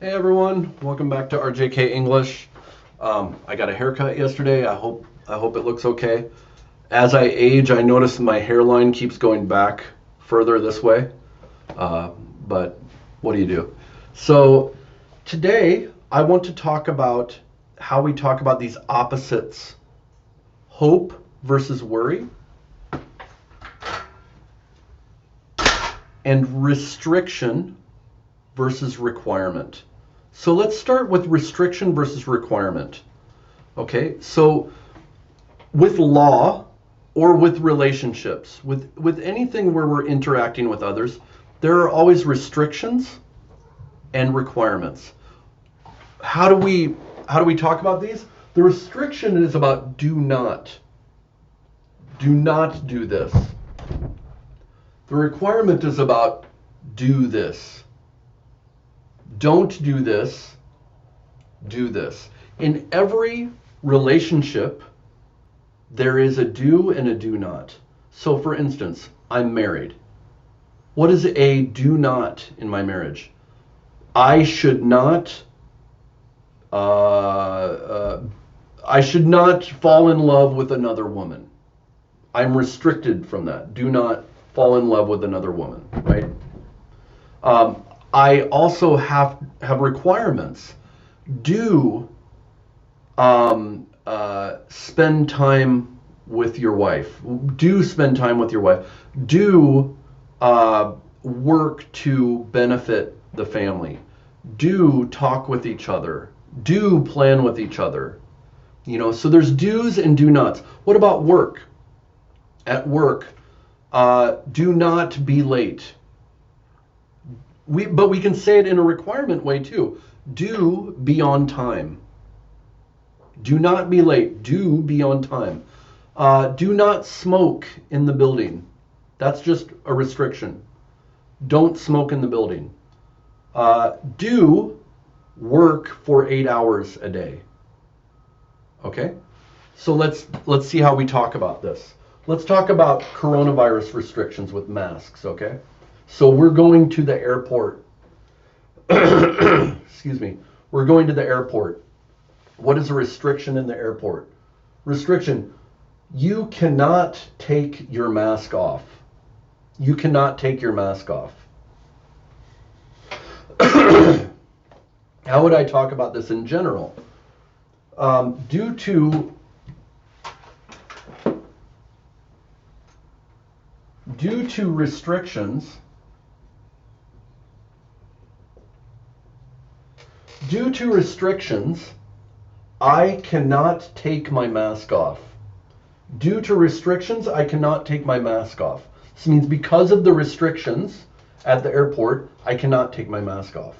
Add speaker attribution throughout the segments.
Speaker 1: Hey everyone, welcome back to RJK English. I got a haircut yesterday. I hope it looks okay. As I age, I notice my hairline keeps going back further this way. But what do you do? So today I want to talk about how we talk about these opposites: hope versus worry, and restriction versus requirement. So let's start with restriction versus requirement. Okay, so with law or with relationships, with anything where we're interacting with others, there are always restrictions and requirements. How do we talk about these? The restriction is about do not do this. The requirement is about do this. Don't do this, do this. In every relationship, there is a do and a do not. So for instance, I'm married. What is a do not in my marriage? I should not fall in love with another woman. I'm restricted from that. Do not fall in love with another woman, right? I also have requirements. Do spend time with your wife. Do spend time with your wife. Do work to benefit the family. Do talk with each other. Do plan with each other. So there's do's and do nots. What about work? At work, do not be late. But we can say it in a requirement way too. Do be on time. Do not be late. Do be on time. Do not smoke in the building. That's just a restriction. Don't smoke in the building. Do work for 8 hours a day. Okay? So let's see how we talk about this. Let's talk about coronavirus restrictions with masks, okay? So we're going to the airport. Excuse me. We're going to the airport. What is a restriction in the airport? Restriction. You cannot take your mask off. You cannot take your mask off. How would I talk about this in general? Due to restrictions, I cannot take my mask off. Due to restrictions, I cannot take my mask off. This means because of the restrictions at the airport, I cannot take my mask off.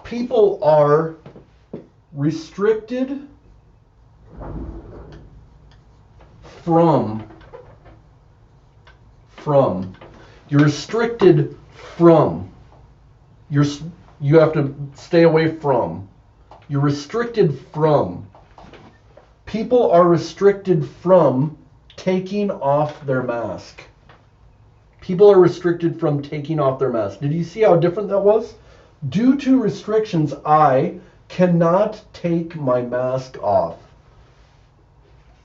Speaker 1: People are restricted from. You're restricted from. You have to stay away from. You're restricted from. People are restricted from taking off their mask. People are restricted from taking off their mask. Did you see how different that was? Due to restrictions, I cannot take my mask off.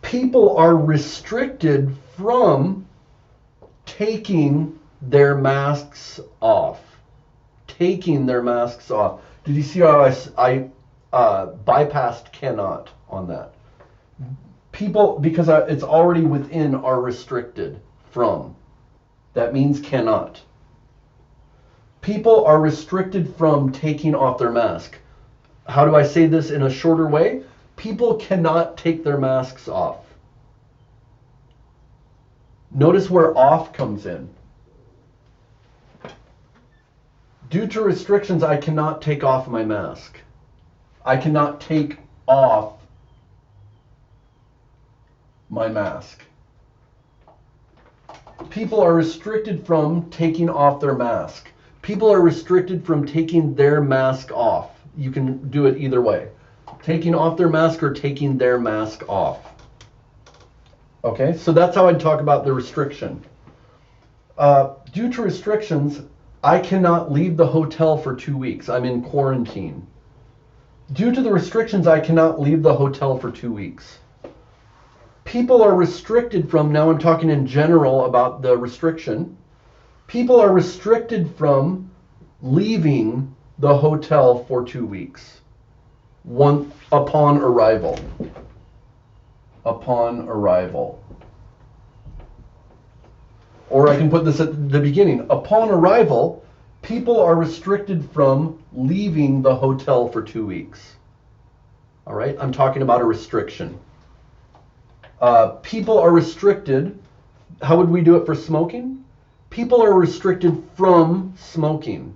Speaker 1: People are restricted from taking their masks off. Taking their masks off. Did you see how I bypassed cannot on that? People, because it's already within, are restricted from. That means cannot. People are restricted from taking off their mask. How do I say this in a shorter way? People cannot take their masks off. Notice where off comes in. Due to restrictions, I cannot take off my mask. I cannot take off my mask. People are restricted from taking off their mask. People are restricted from taking their mask off. You can do it either way. Taking off their mask or taking their mask off. Okay, so that's how I'd talk about the restriction. Due to restrictions, I cannot leave the hotel for 2 weeks. I'm in quarantine. Due to the restrictions, I cannot leave the hotel for 2 weeks. People are restricted from, now I'm talking in general about the restriction, people are restricted from leaving the hotel for 2 weeks upon arrival. Upon arrival. Or I can put this at the beginning. Upon arrival, people are restricted from leaving the hotel for 2 weeks. All right, I'm talking about a restriction. People are restricted. How would we do it for smoking? People are restricted from smoking.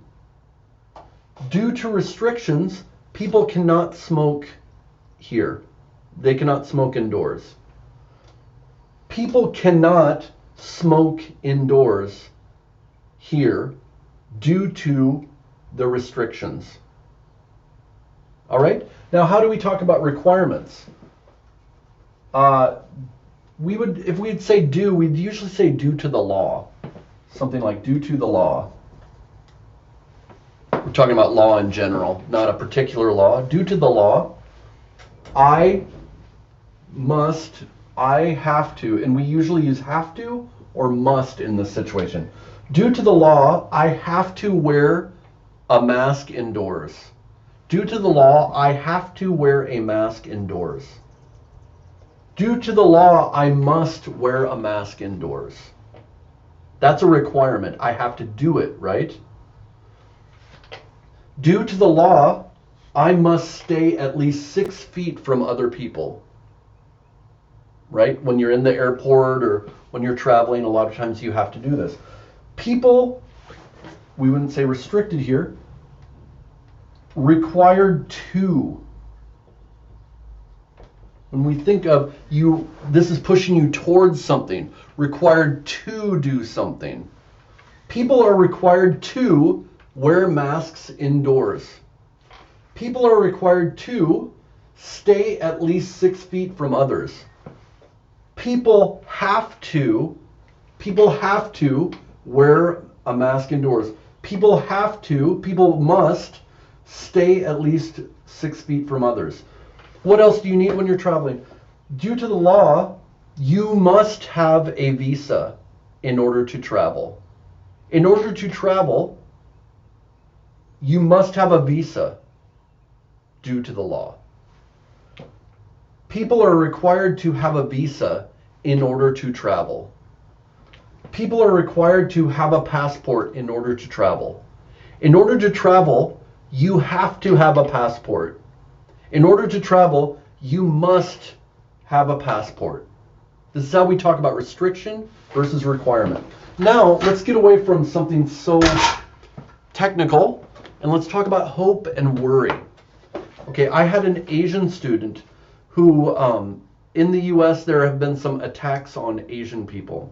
Speaker 1: Due to restrictions, people cannot smoke here. They cannot smoke indoors. People cannot smoke indoors here due to the restrictions. All right? Now, how do we talk about requirements? If we'd say due, we'd usually say due to the law. Something like due to the law. We're talking about law in general, not a particular law. Due to the law, I have to, and we usually use have to or must in this situation. Due to the law, I have to wear a mask indoors. Due to the law, I have to wear a mask indoors. Due to the law, I must wear a mask indoors. That's a requirement. I have to do it, right? Due to the law, I must stay at least 6 feet from other people. Right? When you're in the airport or when you're traveling, a lot of times you have to do this. People, we wouldn't say restricted here, required to. When we think of you, this is pushing you towards something, required to do something. People are required to wear masks indoors. People are required to stay at least 6 feet from others. People have to wear a mask indoors. People must stay at least 6 feet from others. What else do you need when you're traveling? Due to the law, you must have a visa in order to travel. In order to travel, you must have a visa due to the law. People are required to have a visa in order to travel. People are required to have a passport in order to travel. In order to travel, you have to have a passport. In order to travel, you must have a passport. This is how we talk about restriction versus requirement. Now, let's get away from something so technical and let's talk about hope and worry. Okay, I had an Asian student who, in the US, there have been some attacks on Asian people.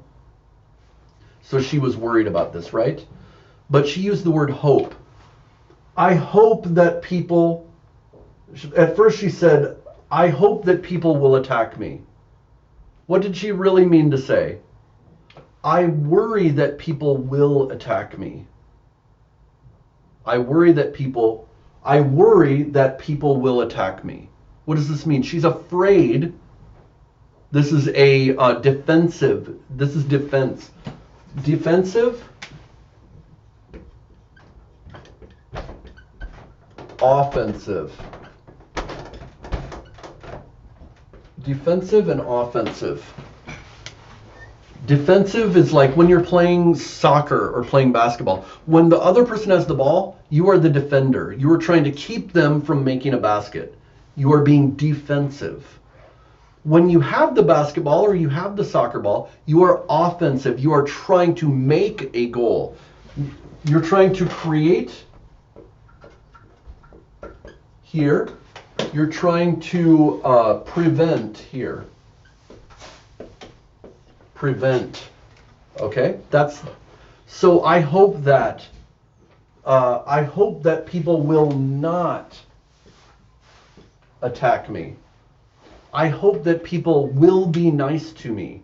Speaker 1: So she was worried about this, right? But she used the word hope. I hope that people, at first she said, I hope that people will attack me. What did she really mean to say? I worry that people will attack me. I worry that people will attack me. What does this mean? She's afraid. This is a defensive. This is defense. Defensive. Offensive. Defensive and offensive. Defensive is like when you're playing soccer or playing basketball. When the other person has the ball, you are the defender. You are trying to keep them from making a basket. You are being defensive. When you have the basketball or you have the soccer ball, you are offensive. You are trying to make a goal. You're trying to create here. You're trying to prevent here. Prevent. Okay? So I hope that people will not attack me. I hope that people will be nice to me.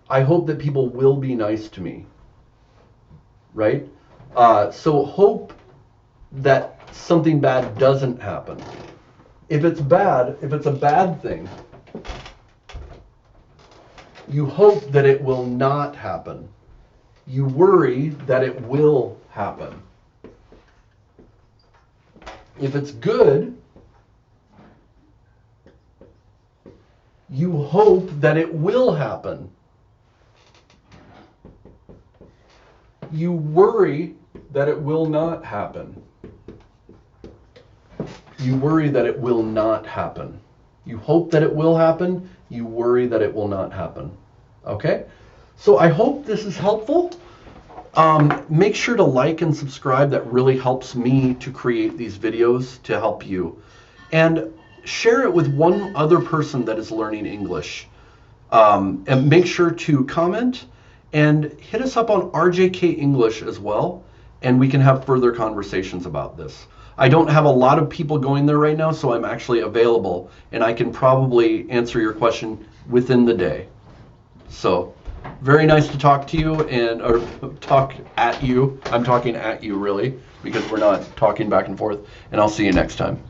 Speaker 1: I hope that people will be nice to me. right? So hope that something bad doesn't happen. If it's bad, if it's a bad thing, you hope that it will not happen. You worry that it will happen. If it's good, you hope that it will happen. You worry that it will not happen. You worry that it will not happen. You hope that it will happen. You worry that it will not happen. Okay? So I hope this is helpful. Make sure to like and subscribe. That really helps me to create these videos to help you. And share it with one other person that is learning English. And make sure to comment and hit us up on RJK English as well. And we can have further conversations about this. I don't have a lot of people going there right now, so I'm actually available. And I can probably answer your question within the day. So, very nice to talk to you or talk at you. I'm talking at you really because we're not talking back and forth. And I'll see you next time.